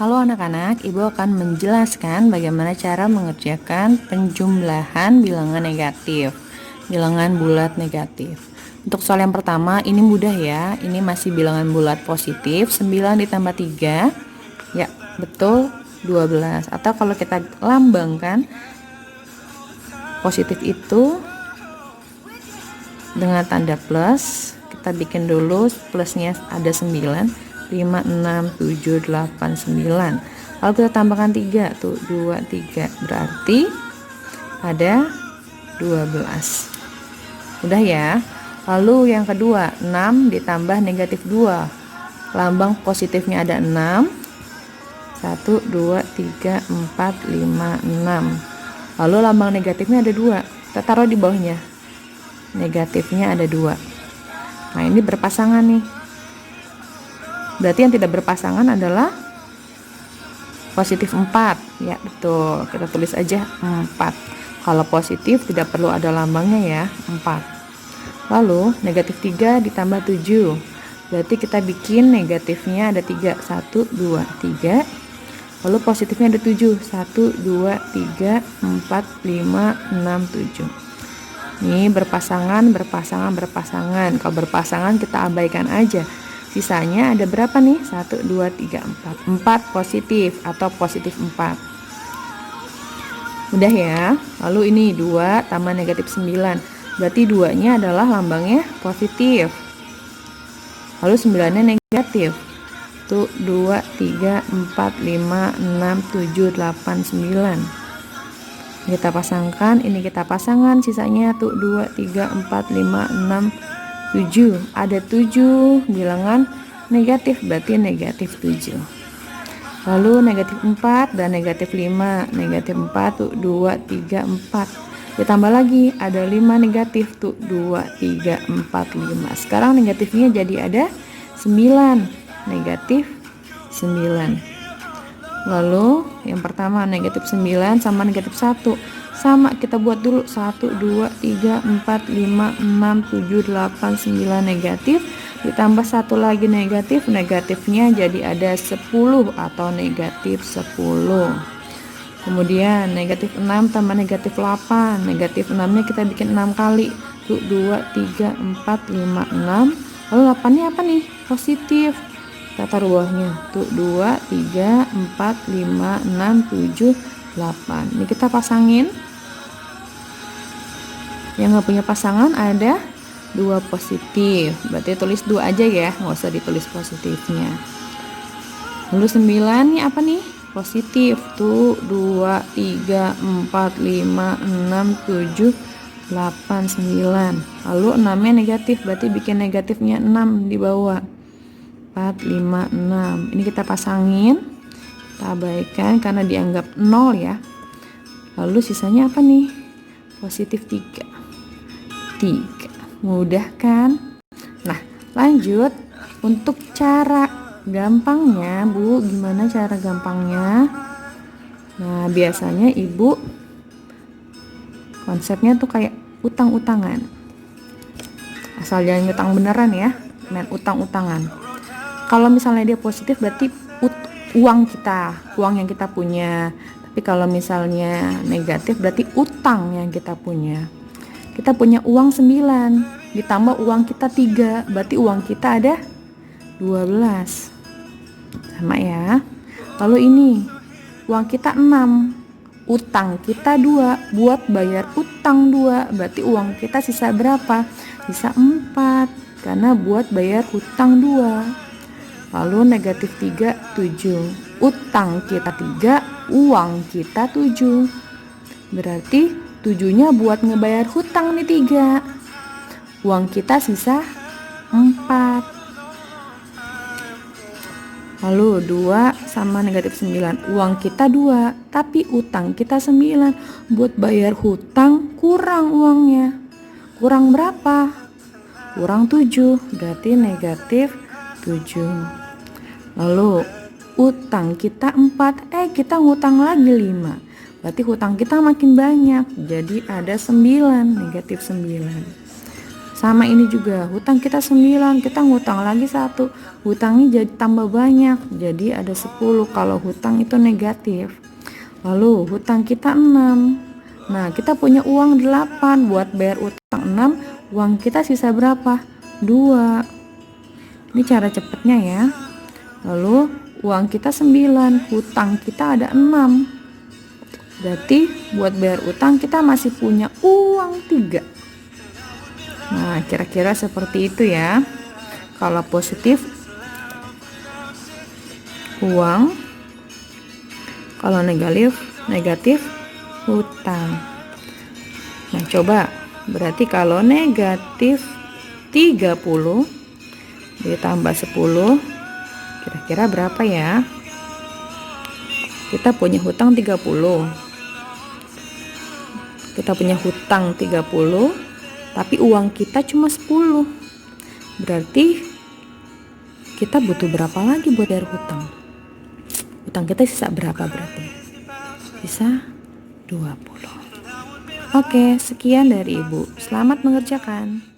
Halo anak-anak, Ibu akan menjelaskan bagaimana cara mengerjakan penjumlahan bilangan negatif, bilangan bulat negatif. Untuk soal yang pertama, ini mudah ya, ini masih bilangan bulat positif, 9 ditambah 3, ya betul 12. Atau kalau kita lambangkan, positif itu dengan tanda plus, kita bikin dulu plusnya ada 9, 5, 6, 7, 8, 9. Kalau kita tambahkan 3 tuh 2, 3 berarti ada 12. Udah ya. Lalu yang kedua, 6 ditambah negatif 2. Lambang positifnya ada 6. 1, 2, 3, 4, 5, 6. Lalu lambang negatifnya ada 2. Kita taruh di bawahnya. Negatifnya ada 2. Nah, ini berpasangan nih. Berarti yang tidak berpasangan adalah positif 4. Ya betul, kita tulis aja 4. Kalau positif tidak perlu ada lambangnya ya, 4. Lalu negatif 3 ditambah 7. Berarti kita bikin negatifnya ada 3. 1, 2, 3. Lalu positifnya ada 7. 1, 2, 3, 4, 5, 6, 7. Ini berpasangan. Kalau berpasangan kita abaikan aja. Sisanya ada berapa nih? 1, 2, 3, 4. 4 positif atau positif 4. Udah ya. Lalu ini 2 tambah negatif 9. Berarti 2-nya adalah lambangnya positif. Lalu 9-nya negatif. Tuh 2, 3, 4, 5, 6, 7, 8, 9. Kita pasangkan, ini kita pasangkan, sisanya tuh 2, 3, 4, 5, 6, 7. Ada 7 bilangan negatif, berarti negatif 7. Lalu negatif 4 dan negatif 5. Negatif 4 tuh 2, 3, 4. Ditambah lagi ada 5 negatif tuh 2, 3, 4, 5. Sekarang negatifnya jadi ada 9. Negatif 9. Lalu yang pertama negatif 9 sama negatif 1. Sama, kita buat dulu 1, 2, 3, 4, 5, 6, 7, 8, 9 negatif. Ditambah 1 lagi negatif. Negatifnya jadi ada 10 atau negatif 10. Kemudian negatif 6 tambah negatif 8. Negatif 6-nya kita bikin 6 kali. Tuh 2, 3, 4, 5, 6. Lalu 8-nya apa nih? Positif. Kita taruh bawahnya. Tuh 2, 3, 4, 5, 6, 7, 8. Ini kita pasangin. Yang nggak punya pasangan ada 2 positif. Berarti tulis 2 aja ya, nggak usah ditulis positifnya. Lalu 9 nya apa nih? Positif. Tuh 2, 3, 4, 5, 6, 7, 8, 9. Lalu 6-nya negatif, berarti bikin negatifnya 6 di bawah. 4, 5, 6. Ini kita pasangin. Kita abaikan karena dianggap 0 ya. Lalu sisanya apa nih? Positif 3. Mudah kan? Nah, lanjut untuk cara gampangnya, Bu. Gimana cara gampangnya? Nah, biasanya Ibu konsepnya tuh kayak utang-utangan. Asal jangan utang beneran ya, main utang-utangan. Kalau misalnya dia positif berarti uang yang kita punya. Tapi kalau misalnya negatif berarti utang yang kita punya. Kita punya uang 9 ditambah uang kita 3, berarti uang kita ada 12. Sama ya. Lalu ini uang kita 6, utang kita 2, buat bayar utang 2, berarti uang kita sisa berapa? Sisa 4 karena buat bayar utang 2. Lalu negatif 3, 7. Utang kita 3, uang kita 7. Berarti 7-nya buat ngebayar hutang nih 3. Uang kita sisa 4. Lalu 2 sama negatif 9. Uang kita 2, tapi utang kita 9. Buat bayar hutang kurang uangnya. Kurang berapa? Kurang 7. Berarti negatif 7. Lalu utang kita 4. Kita ngutang lagi 5. Berarti hutang kita makin banyak. Jadi ada 9, negatif 9. Sama ini juga, hutang kita 9, kita ngutang lagi 1, hutangnya jadi tambah banyak, jadi ada 10 kalau hutang itu negatif. Lalu hutang kita 6. Nah, kita punya uang 8 buat bayar utang 6, uang kita sisa berapa? 2. Ini cara cepatnya ya. Lalu uang kita 9, hutang kita ada 6. Berarti buat bayar utang kita masih punya uang 3. Nah, kira-kira seperti itu ya. Kalau positif uang, kalau negatif hutang. Nah, coba berarti kalau negatif 30 ditambah 10 kira-kira berapa ya? Kita punya hutang 30. Kita punya hutang 30. Tapi uang kita cuma 10. Berarti kita butuh berapa lagi buat bayar hutang? Hutang kita sisa berapa berarti? Sisa 20. Oke, sekian dari Ibu. Selamat mengerjakan.